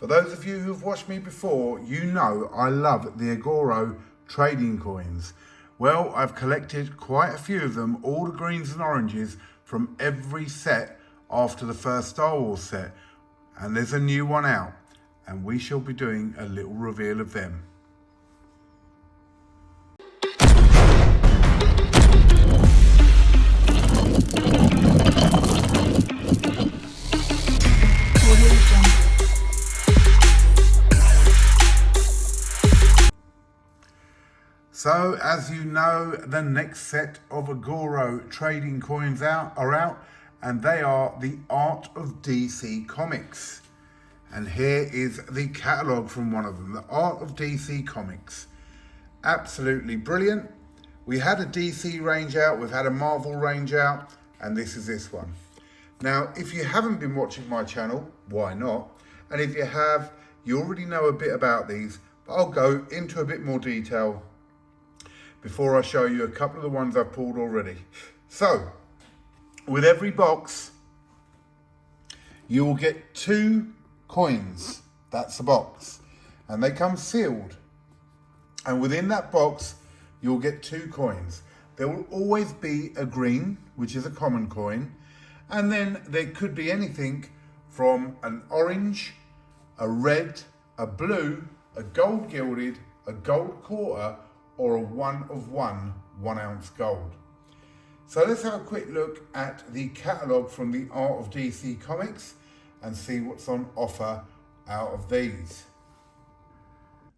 For those of you who've watched me before, you know I love the Agoro trading coins. Well, I've collected quite a few of them, all the greens and oranges from every set after the first Star Wars set. And there's a new one out, and we shall be doing a little reveal of them. So, as you know, the next set of Agoro trading coins are out, and they are the Art of DC Comics. And here is the catalogue from one of them, the Art of DC Comics. Absolutely brilliant. We had a DC range out, we've had a Marvel range out, and this is this one. Now, if you haven't been watching my channel, why not? And if you have, you already know a bit about these, but I'll go into a bit more detail before I show you a couple of the ones I've pulled already. So, with every box, you will get 2 coins. That's the box. And they come sealed. And within that box, you'll get 2 coins. There will always be a green, which is a common coin. And then there could be anything from an orange, a red, a blue, a gold gilded, a gold quarter, or a 1 of 1 ounce gold. So let's have a quick look at the catalogue from the Art of DC Comics and see what's on offer out of these.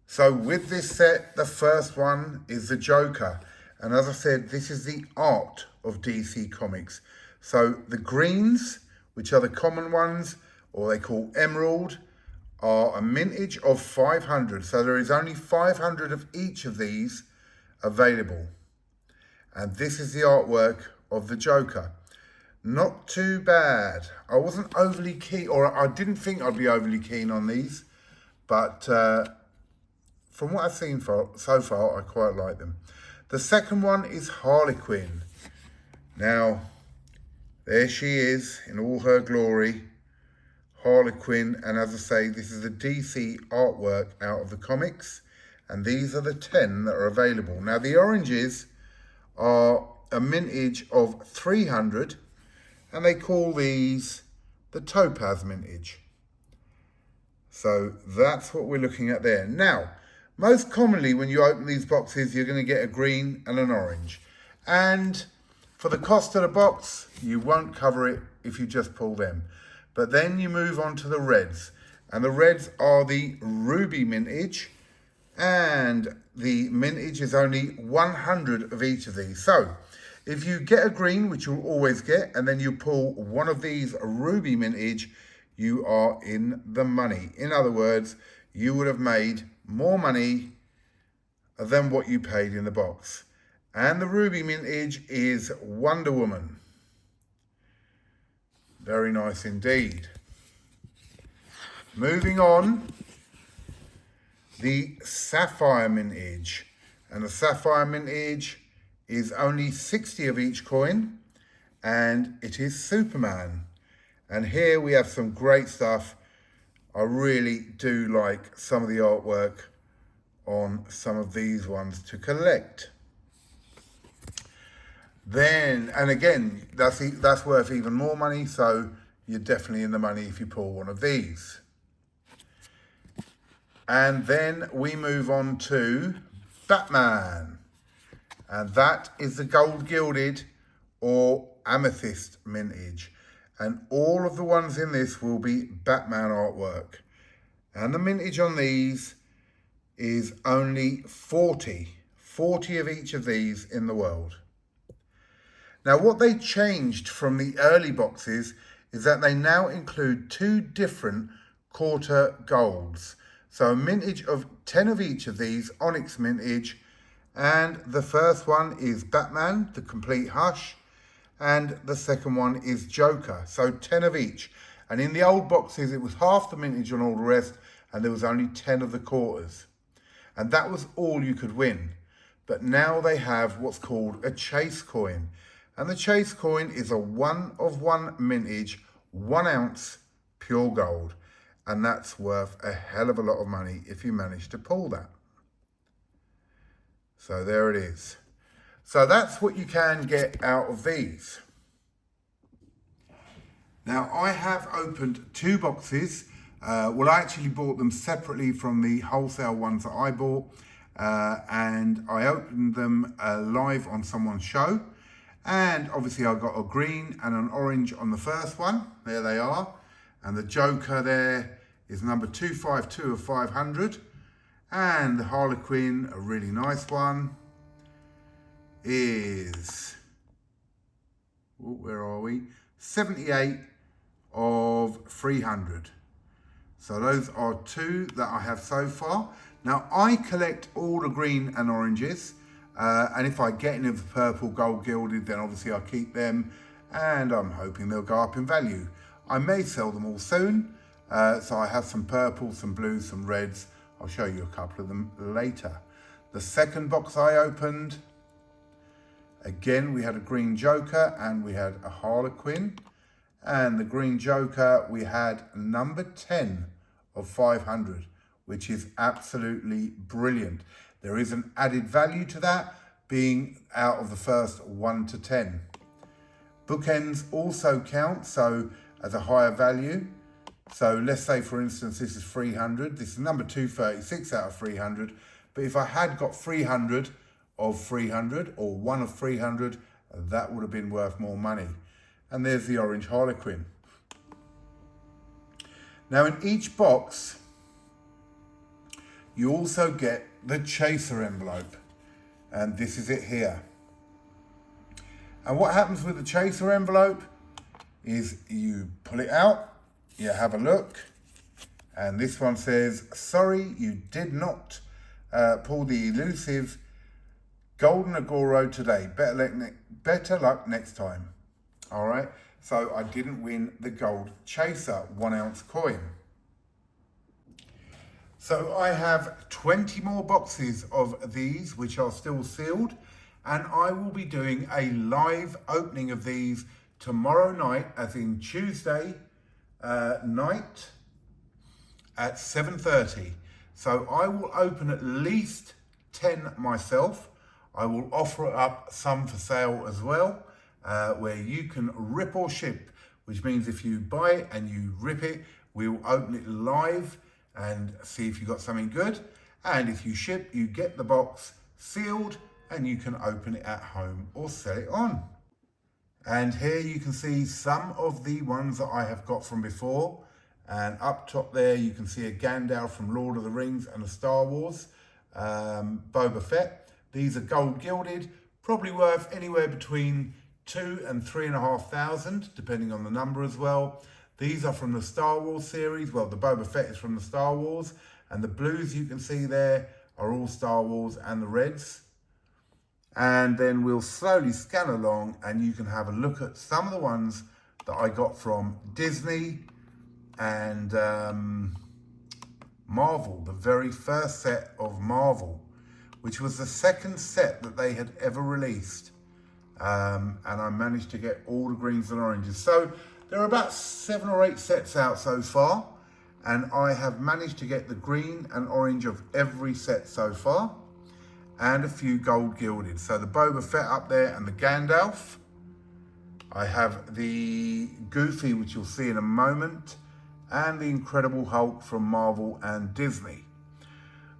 So with this set, the first one is the Joker. And as I said, this is the Art of DC Comics. So the greens, which are the common ones, or they call emerald, are a mintage of 500. So there is only 500 of each of these available. And this is the artwork of the Joker. Not too bad. I wasn't overly keen, or I didn't think I'd be overly keen on these, but from what I've seen so far, I quite like them. The second one is Harley Quinn. Now, there she is in all her glory, Harley Quinn, and as I say, this is the DC artwork out of the comics, and these are the 10 that are available. Now, the oranges are a mintage of 300, and they call these the Topaz mintage. So that's what we're looking at there. Now, most commonly when you open these boxes, you're going to get a green and an orange. And for the cost of the box, you won't cover it if you just pull them. But then you move on to the reds. And the reds are the ruby mintage. And the mintage is only 100 of each of these. So if you get a green, which you'll always get, and then you pull one of these ruby mintage, you are in the money. In other words, you would have made more money than what you paid in the box. And the ruby mintage is Wonder Woman. Very nice indeed. Moving on, the sapphire mintage. And the sapphire mintage is only 60 of each coin, and it is Superman. And here we have some great stuff. I really do like some of the artwork on some of these ones to collect. Then, and again, that's worth even more money, so you're definitely in the money if you pull one of these. And then we move on to Batman. And that is the gold gilded or amethyst mintage. And all of the ones in this will be Batman artwork. And the mintage on these is only 40 of each of these in the world. Now, what they changed from the early boxes is that they now include 2 different quarter golds. So a mintage of 10 of each of these, onyx mintage. And the first one is Batman, the complete hush. And the second one is Joker. So 10 of each. And in the old boxes, it was half the mintage on all the rest, and there was only 10 of the quarters. And that was all you could win. But now they have what's called a chase coin. And the chase coin is a 1 of 1 mintage, 1 ounce pure gold. and that's worth a hell of a lot of money if you manage to pull that. So there it is. So that's what you can get out of these. Now I have opened 2 boxes. Well, I actually bought them separately from the wholesale ones that I bought, and I opened them live on someone's show. And obviously I got a green and an orange on the first one. There they are. And the Joker there is number 252 of 500. And the Harlequin, a really nice one, is, where are we? 78 of 300. So those are 2 that I have so far. Now I collect all the green and oranges. And if I get any of the purple gold gilded, then obviously I'll keep them, and I'm hoping they'll go up in value. I may sell them all soon. So I have some purples, some blues, some reds. I'll show you a couple of them later. The second box I opened, again, we had a green Joker and we had a Harlequin. And the green Joker, we had number 10 of 500, which is absolutely brilliant. There is an added value to that, being out of the first 1 to 10. Bookends also count, so as a higher value. So let's say, for instance, this is 300. This is number 236 out of 300. But if I had got 300 of 300 or 1 of 300, that would have been worth more money. And there's the orange Harlequin. Now in each box, you also get the chaser envelope, and this is it here. And what happens with the chaser envelope is you pull it out, you have a look, and this one says, sorry, you did not pull the elusive golden Agoro today. Better luck next time. All right, so I didn't win the gold chaser 1 ounce coin. So I have 20 more boxes of these, which are still sealed, and I will be doing a live opening of these tomorrow night, as in Tuesday night at 7:30. So I will open at least 10 myself. I will offer up some for sale as well, where you can rip or ship, which means if you buy it and you rip it, we will open it live and see if you got something good. And if you ship, you get the box sealed and you can open it at home or sell it on. And here you can see some of the ones that I have got from before. And up top there, you can see a Gandalf from Lord of the Rings and a Star Wars, Boba Fett. These are gold gilded, probably worth anywhere between 2,000 and 3,500, depending on the number as well. These are from the Star Wars series. Well, the Boba Fett is from the Star Wars, and the blues you can see there are all Star Wars, and the reds. And then we'll slowly scan along and you can have a look at some of the ones that I got from Disney and Marvel, the very first set of Marvel, which was the second set that they had ever released. And I managed to get all the greens and oranges. So there are about 7 or 8 sets out so far, and I have managed to get the green and orange of every set so far, and a few gold gilded. So the Boba Fett up there and the Gandalf. I have the Goofy, which you'll see in a moment, and the Incredible Hulk from Marvel and Disney.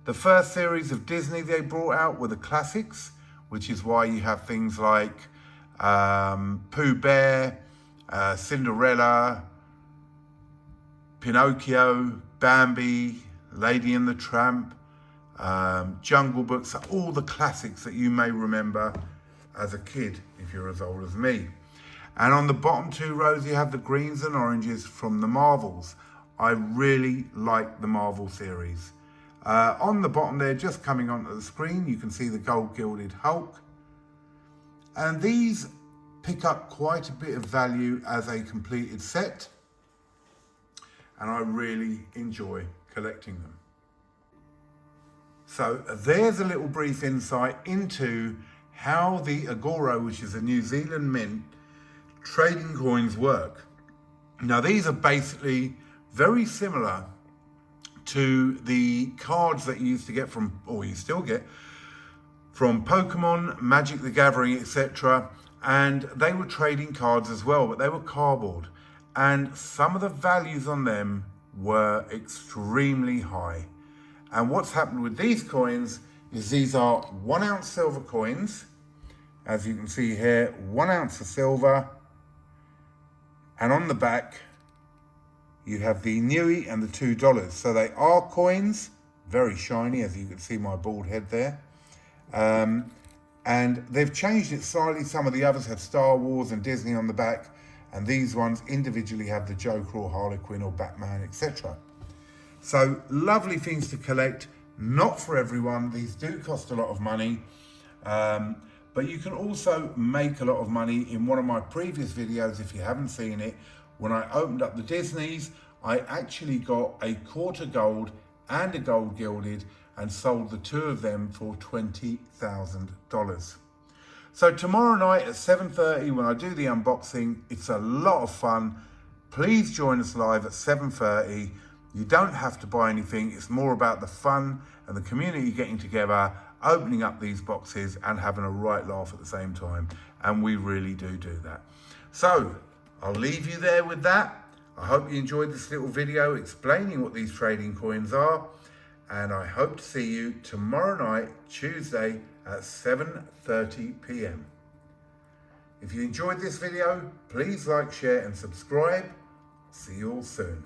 The first series of Disney they brought out were the classics, which is why you have things like Pooh Bear, Cinderella, Pinocchio, Bambi, Lady and the Tramp, Jungle Book, so all the classics that you may remember as a kid, if you're as old as me. And on the bottom 2 rows, you have the greens and oranges from the Marvels. I really like the Marvel series. On the bottom there, just coming onto the screen, you can see the gold gilded Hulk. And these pick up quite a bit of value as a completed set. And I really enjoy collecting them. So there's a little brief insight into how the Agoro, which is a New Zealand mint, trading coins work. Now these are basically very similar to the cards that you used to get from, or you still get, from Pokemon, Magic the Gathering, etc. And they were trading cards as well, but they were cardboard. And some of the values on them were extremely high. And what's happened with these coins is these are 1 ounce silver coins. As you can see here, 1 ounce of silver. And on the back, you have the Nui and the $2. So they are coins, very shiny, as you can see my bald head there. And they've changed it slightly. Some of the others have Star Wars and Disney on the back, and these ones individually have the Joker or Harley Quinn or Batman, etc. So lovely things to collect, not for everyone. These do cost a lot of money, but you can also make a lot of money. In one of my previous videos, if you haven't seen it, when I opened up the Disneys, I actually got a quarter gold and a gold gilded and sold the 2 of them for $20,000. So tomorrow night at 7:30 when I do the unboxing, it's a lot of fun. Please join us live at 7:30. You don't have to buy anything. It's more about the fun and the community getting together, opening up these boxes and having a right laugh at the same time. And we really do that. So I'll leave you there with that. I hope you enjoyed this little video explaining what these trading coins are. And I hope to see you tomorrow night, Tuesday at 7:30 p.m. If you enjoyed this video, please like, share and subscribe. See you all soon.